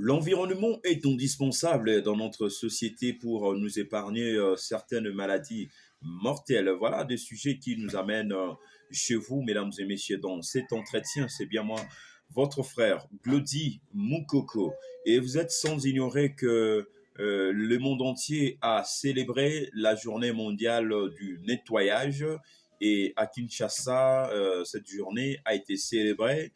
L'environnement est indispensable dans notre société pour nous épargner certaines maladies mortelles. Voilà des sujets qui nous amènent chez vous, mesdames et messieurs, dans cet entretien. C'est bien moi, votre frère, Glody Moukoko. Et vous êtes sans ignorer que le monde entier a célébré la journée mondiale du nettoyage. Et à Kinshasa, cette journée a été célébrée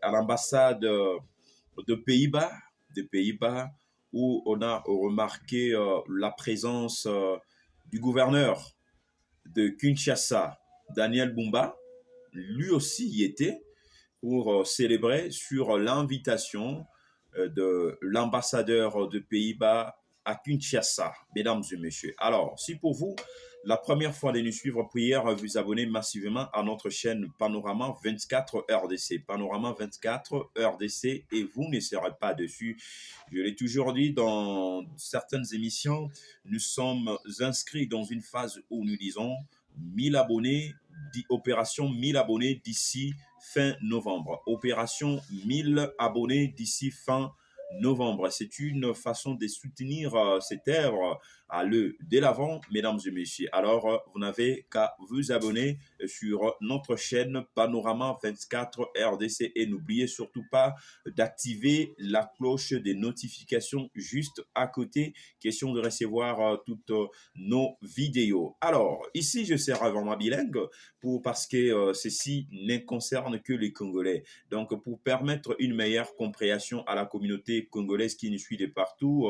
à l'ambassade des Pays-Bas, où on a remarqué la présence du gouverneur de Kinshasa, Daniel Bumba. Lui aussi y était pour célébrer sur l'invitation de l'ambassadeur de Pays-Bas à Kinshasa, mesdames et messieurs. Alors, si pour vous, la première fois de nous suivre, prière, vous abonner massivement à notre chaîne Panorama 24 RDC. Panorama 24 RDC et vous ne serez pas dessus. Je l'ai toujours dit dans certaines émissions, nous sommes inscrits dans une phase où nous disons 1000 abonnés, opération 1000 abonnés d'ici fin novembre. Opération 1000 abonnés d'ici fin novembre. C'est une façon de soutenir cette œuvre à le de l'avant, mesdames et messieurs. Alors, vous n'avez qu'à vous abonner sur notre chaîne Panorama 24 RDC et n'oubliez surtout pas d'activer la cloche des notifications juste à côté, question de recevoir toutes nos vidéos. Alors, ici, je serai vraiment bilingue parce que ceci ne concerne que les Congolais. Donc, pour permettre une meilleure compréhension à la communauté congolaise qui nous suit de partout,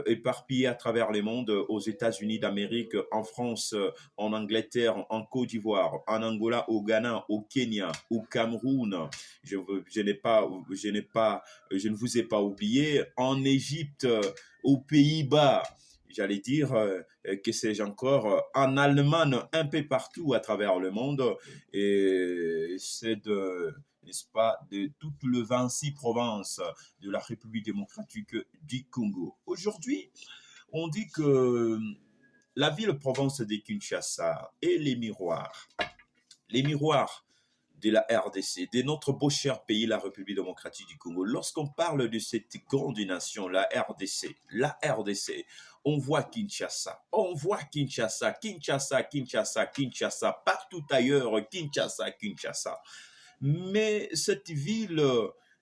éparpillée à travers le monde, aux États-Unis d'Amérique, en France, en Angleterre, en Côte d'Ivoire, en Angola, au Ghana, au Kenya, au Cameroun. Je ne vous ai pas oublié. En Égypte, aux Pays-Bas. J'allais dire, que sais-je encore, en Allemagne, un peu partout à travers le monde. Et c'est n'est-ce pas, de toute le 26 provinces de la République démocratique du Congo. Aujourd'hui, on dit que la ville-province de Kinshasa est les miroirs de la RDC, de notre beau cher pays, la République démocratique du Congo. Lorsqu'on parle de cette grande nation, la RDC, on voit Kinshasa, Kinshasa, partout ailleurs, Kinshasa. Mais cette ville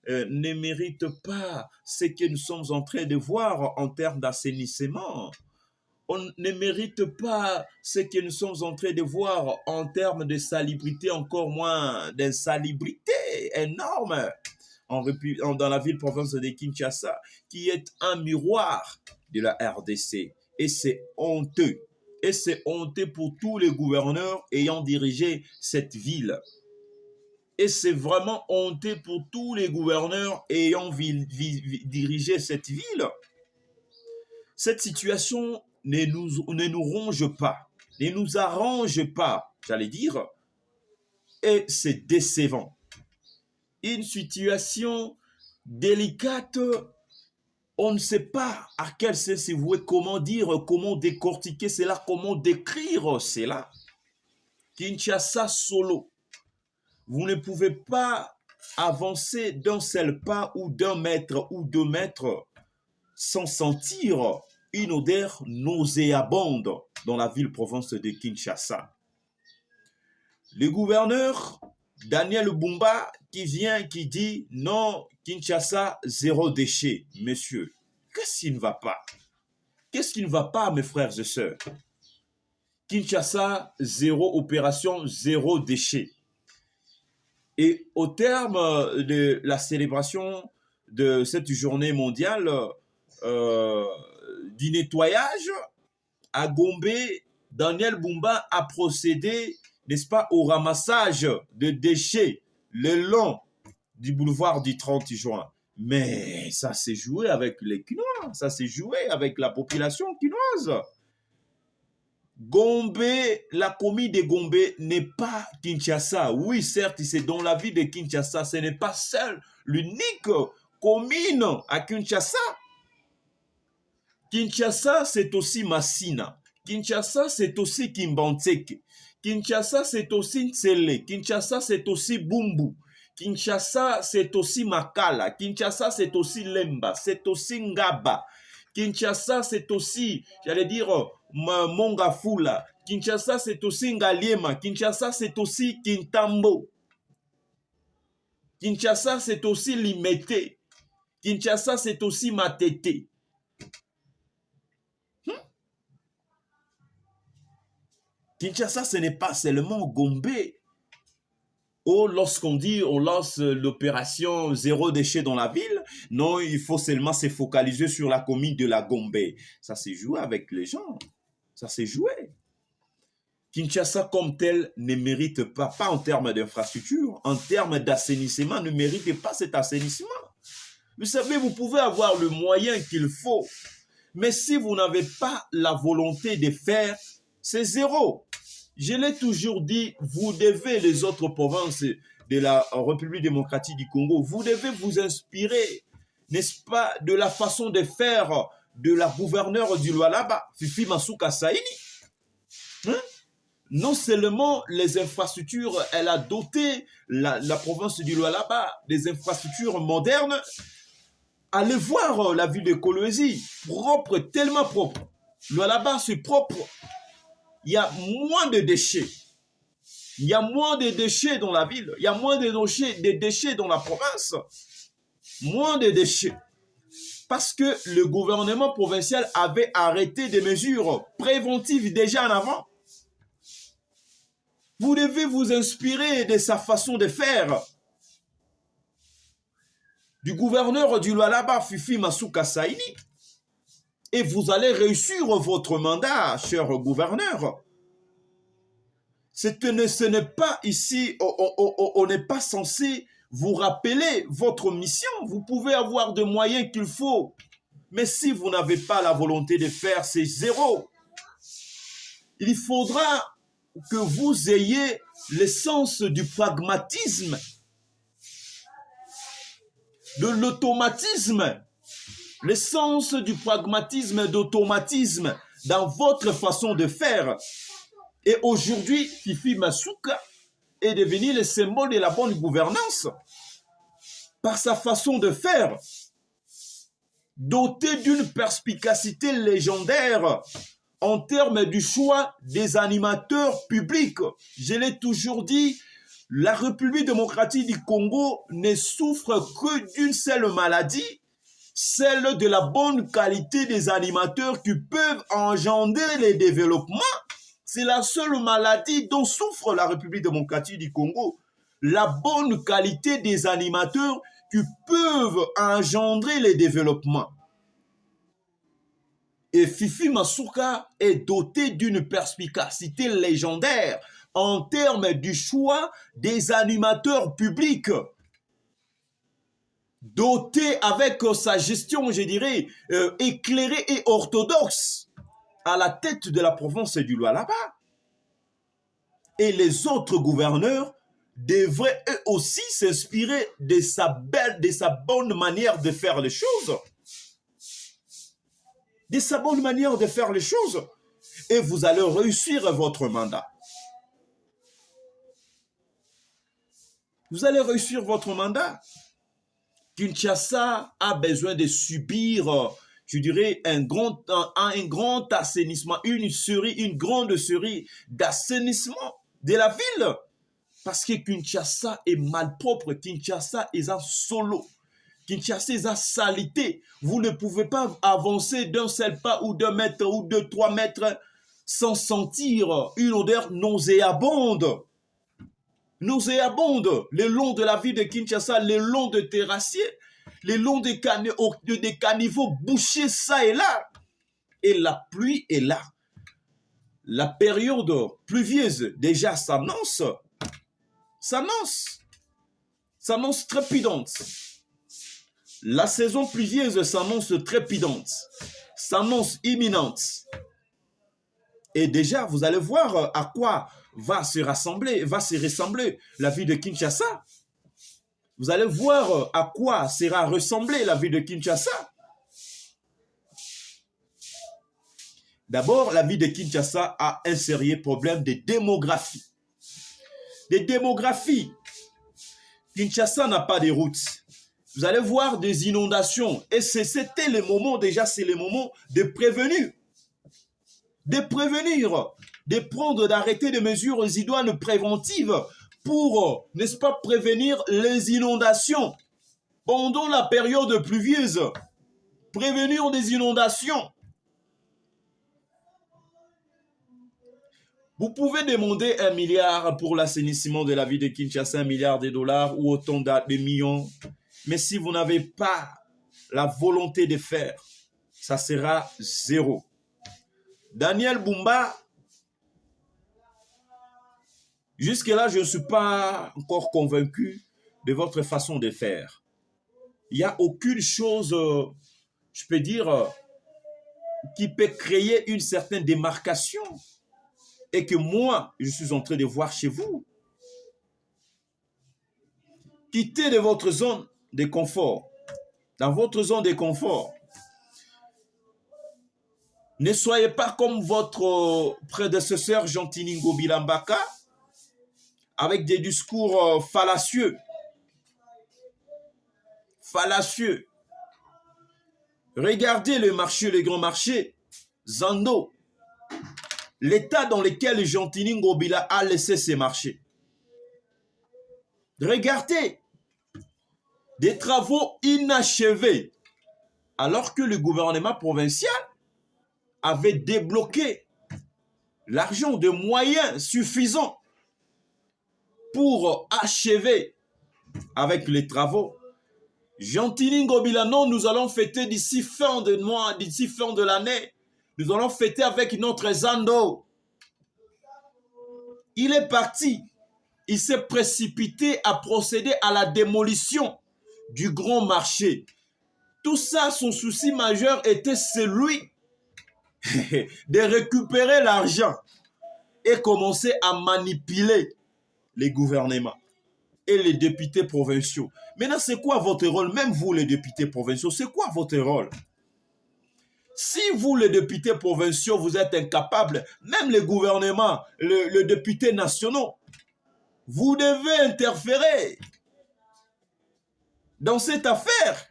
ne mérite pas ce que nous sommes en train de voir en termes d'assainissement. On ne mérite pas ce que nous sommes en train de voir en termes de salubrité, encore moins d'insalubrité énorme dans la ville-province de Kinshasa, qui est un miroir de la RDC. Et c'est honteux. Et c'est honteux pour tous les gouverneurs ayant dirigé cette ville. Et c'est vraiment honteux pour tous les gouverneurs ayant dirigé cette ville. Cette situation ne nous ronge pas, ne nous arrange pas, j'allais dire, et c'est décevant. Une situation délicate, on ne sait pas à quel sens c'est voué, comment dire, comment décortiquer cela, comment décrire cela. Kinshasa solo. Vous ne pouvez pas avancer d'un seul pas ou d'un mètre ou 2 mètres sans sentir une odeur nauséabonde dans la ville-province de Kinshasa. Le gouverneur Daniel Bumba qui dit non, Kinshasa, zéro déchet. Monsieur, qu'est-ce qui ne va pas? Qu'est-ce qui ne va pas, mes frères et sœurs? Kinshasa, zéro opération, zéro déchet. Et au terme de la célébration de cette journée mondiale du nettoyage, à Gombe, Daniel Bumba a procédé, n'est-ce pas, au ramassage de déchets le long du boulevard du 30 juin. Mais ça s'est joué avec les Kinois, ça s'est joué avec la population kinoise. Gombe, la commune de Gombe n'est pas Kinshasa. Oui, certes, c'est dans la ville de Kinshasa. Ce n'est pas seule, l'unique commune à Kinshasa. Kinshasa, c'est aussi Massina. Kinshasa, c'est aussi Kimbantseke. Kinshasa, c'est aussi Ntsele. Kinshasa, c'est aussi Bumbu. Kinshasa, c'est aussi Makala. Kinshasa, c'est aussi Lemba. C'est aussi Ngaba. Kinshasa, c'est aussi, j'allais dire, Mongafula. Kinshasa, c'est aussi Ngaliema. Kinshasa, c'est aussi Kintambo. Kinshasa, c'est aussi Limete. Kinshasa, c'est aussi Matete. Kinshasa, ce n'est pas seulement Gombe. Ou lorsqu'on dit on lance l'opération zéro déchet dans la ville, non, il faut seulement se focaliser sur la commune de la Gombe. Ça s'est joué avec les gens. Ça s'est joué. Kinshasa comme tel ne mérite pas en termes d'infrastructure, en termes d'assainissement, ne mérite pas cet assainissement. Vous savez, vous pouvez avoir le moyen qu'il faut, mais si vous n'avez pas la volonté de faire, c'est zéro. Je l'ai toujours dit, vous devez, les autres provinces de la République démocratique du Congo, vous devez vous inspirer, n'est-ce pas, de la façon de faire de la gouverneure du Lualaba, Fifi Masuka Saini. Hein? Non seulement les infrastructures, elle a doté la province du Lualaba des infrastructures modernes. Allez voir la ville de Kolwezi, propre, tellement propre. Lualaba, c'est propre. Il y a moins de déchets. Il y a moins de déchets dans la ville. Il y a moins de déchets dans la province. Moins de déchets. Parce que le gouvernement provincial avait arrêté des mesures préventives déjà en avant. Vous devez vous inspirer de sa façon de faire. Du gouverneur du Lualaba, Fifi Masuka Saini. Et vous allez réussir votre mandat, cher gouverneur. Ce n'est pas ici, on n'est pas censé vous rappeler votre mission. Vous pouvez avoir des moyens qu'il faut. Mais si vous n'avez pas la volonté de faire, c'est zéro. Il faudra que vous ayez l'essence du pragmatisme, de l'automatisme, l'essence du pragmatisme et d'automatisme dans votre façon de faire. Et aujourd'hui, Fifi Masuka est devenu le symbole de la bonne gouvernance par sa façon de faire, doté d'une perspicacité légendaire en termes du choix des animateurs publics. Je l'ai toujours dit, la République démocratique du Congo ne souffre que d'une seule maladie, celle de la bonne qualité des animateurs qui peuvent engendrer les développements. C'est la seule maladie dont souffre la République démocratique du Congo. La bonne qualité des animateurs qui peuvent engendrer les développements. Et Fifi Masuka est doté d'une perspicacité légendaire en termes du choix des animateurs publics. Doté avec sa gestion, je dirais, éclairée et orthodoxe à la tête de la province du Lualaba. Et les autres gouverneurs devraient eux aussi s'inspirer de sa bonne manière de faire les choses. De sa bonne manière de faire les choses. Et vous allez réussir votre mandat. Vous allez réussir votre mandat. Kinshasa a besoin de subir, je dirais, un grand assainissement, une grande série d'assainissement de la ville. Parce que Kinshasa est malpropre, Kinshasa est en solo. Kinshasa est en salité. Vous ne pouvez pas avancer d'un seul pas ou 2 mètres ou 2-3 mètres sans sentir une odeur nauséabonde. Nauséabonde le long de la ville de Kinshasa, le long de terrassiers, le long des caniveaux bouchés ça et là. Et la pluie est là. La période pluvieuse déjà s'annonce trépidante. La saison pluvieuse s'annonce trépidante, s'annonce imminente. Et déjà, vous allez voir à quoi va se ressembler la ville de Kinshasa. Vous allez voir à quoi sera ressemblée la ville de Kinshasa. D'abord, la ville de Kinshasa a un sérieux problème de démographie. Kinshasa n'a pas de routes. Vous allez voir des inondations. Et c'était le moment, déjà, c'est le moment de prévenir. De prévenir, de prendre, d'arrêter des mesures idoines préventives pour, n'est-ce pas, prévenir les inondations pendant la période pluvieuse. Prévenir des inondations. Vous pouvez demander 1 milliard pour l'assainissement de la ville de Kinshasa, 1 milliard de dollars ou autant de millions. Mais si vous n'avez pas la volonté de faire, ça sera zéro. Daniel Bumba, jusque-là, je ne suis pas encore convaincu de votre façon de faire. Il n'y a aucune chose, je peux dire, qui peut créer une certaine démarcation et que moi, je suis en train de voir chez vous. Quittez de votre zone de confort. Dans votre zone de confort. Ne soyez pas comme votre prédécesseur Jean-Tiningo Bilambaka avec des discours fallacieux. Fallacieux. Regardez le marché, le grand marché, Zando. L'état dans lequel Jean-Tiningo Bila a laissé ses marchés. Regardez. Des travaux inachevés. Alors que le gouvernement provincial avait débloqué l'argent de moyens suffisants pour achever avec les travaux. Jean-Tiningo Bila, non, nous allons fêter d'ici fin de mois, d'ici fin de l'année. Nous allons fêter avec notre Zando. Il est parti. Il s'est précipité à procéder à la démolition du grand marché. Tout ça, son souci majeur était celui de récupérer l'argent et commencer à manipuler les gouvernements et les députés provinciaux. Maintenant, c'est quoi votre rôle? Même vous, les députés provinciaux, c'est quoi votre rôle? Si vous, les députés provinciaux, vous êtes incapables, même les gouvernements, les députés nationaux, vous devez interférer dans cette affaire.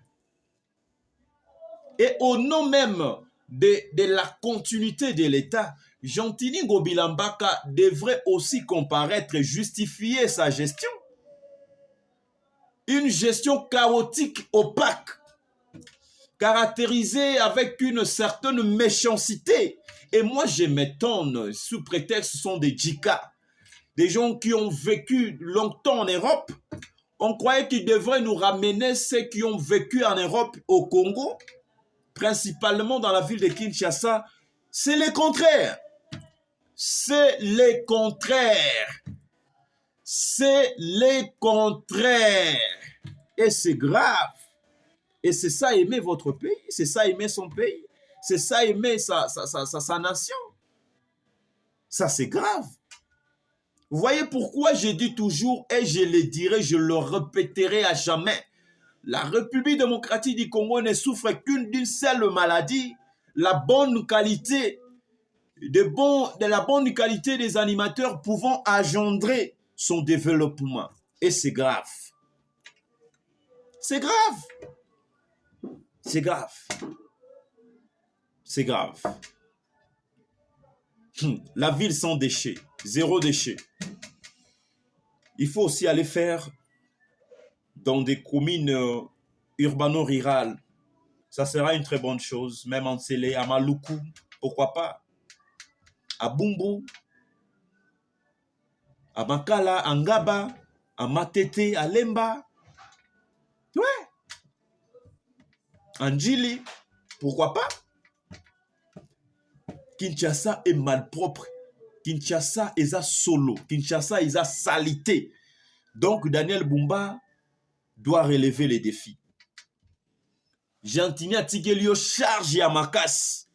Et au nom même de la continuité de l'État, Jean-Tiningo Bilambaka devrait aussi comparaître et justifier sa gestion. Une gestion chaotique, opaque, caractérisée avec une certaine méchanceté. Et moi, je m'étonne, sous prétexte, ce sont des djikas, des gens qui ont vécu longtemps en Europe. On croyait qu'ils devraient nous ramener ceux qui ont vécu en Europe au Congo, principalement dans la ville de Kinshasa. C'est le contraire. C'est le contraire. C'est le contraire. Et c'est grave. Et c'est ça aimer votre pays. C'est ça aimer son pays. C'est ça aimer sa nation. Ça, c'est grave. Vous voyez pourquoi je dis toujours, et je le dirai, je le répéterai à jamais, la République démocratique du Congo ne souffre qu'une d'une seule maladie, la bonne qualité, de la bonne qualité des animateurs pouvant engendrer son développement. Et c'est grave. C'est grave. C'est grave. C'est grave. La ville sans déchets, zéro déchet. Il faut aussi aller faire dans des communes urbano-rurales. Ça sera une très bonne chose, même en Sélé, à Maluku, pourquoi pas, à Bumbu, à Makala, à Ngaba, à Matete, à Lemba, ouais, à Ndjili, pourquoi pas. Kinshasa est malpropre. Kinshasa est à solo. Kinshasa est à salité. Donc Daniel Bumba doit relever les défis. Jantini Atigelio charge ya makas.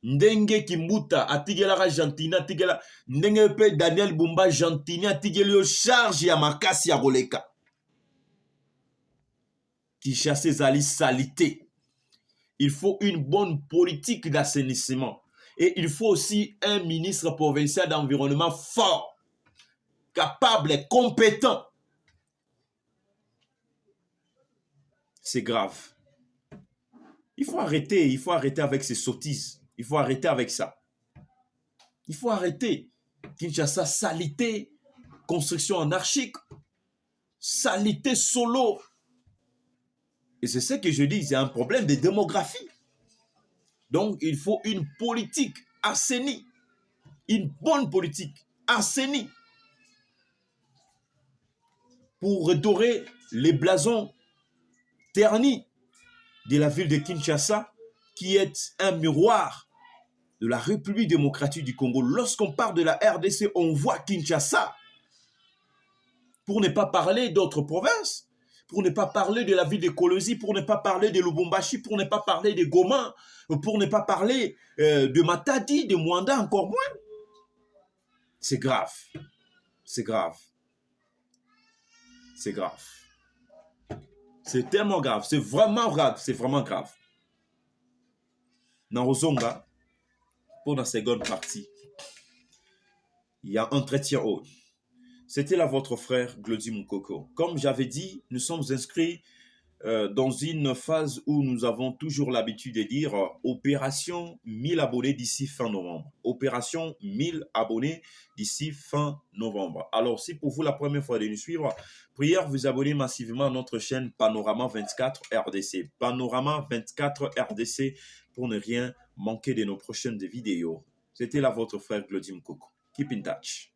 Ndenge Kimbuta Atigelara Jantini Atigela. Ndenge pe Daniel Bumba Jantini Atigelio charge ya makas ya Roleka. Kinshasa zali salité. Il faut une bonne politique d'assainissement. Et il faut aussi un ministre provincial d'environnement fort. capable et compétent. C'est grave. Il faut arrêter avec ces sottises. Il faut arrêter avec ça. Il faut arrêter. Kinshasa, salité, construction anarchique, salité solo. Et c'est ce que je dis, c'est un problème de démographie. Donc, il faut une politique assainie, une bonne politique assainie pour redorer les blasons ternis de la ville de Kinshasa, qui est un miroir de la République démocratique du Congo. Lorsqu'on parle de la RDC, on voit Kinshasa. Pour ne pas parler d'autres provinces, pour ne pas parler de la ville de Kolosi, pour ne pas parler de Lubumbashi, pour ne pas parler de Goma, pour ne pas parler de Matadi, de Mwanda, encore moins. C'est grave. C'est grave. C'est grave. C'est tellement grave. C'est vraiment grave. C'est vraiment grave. Dans Ozonga, pour la seconde partie, il y a un entretien haut. C'était là votre frère Glody Moukoko. Comme j'avais dit, nous sommes inscrits dans une phase où nous avons toujours l'habitude de dire opération 1000 abonnés d'ici fin novembre. Opération 1000 abonnés d'ici fin novembre. Alors, si pour vous la première fois de nous suivre, prière vous abonner massivement à notre chaîne Panorama 24 RDC. Panorama 24 RDC pour ne rien manquer de nos prochaines vidéos. C'était là votre frère Glody Moukoko. Keep in touch.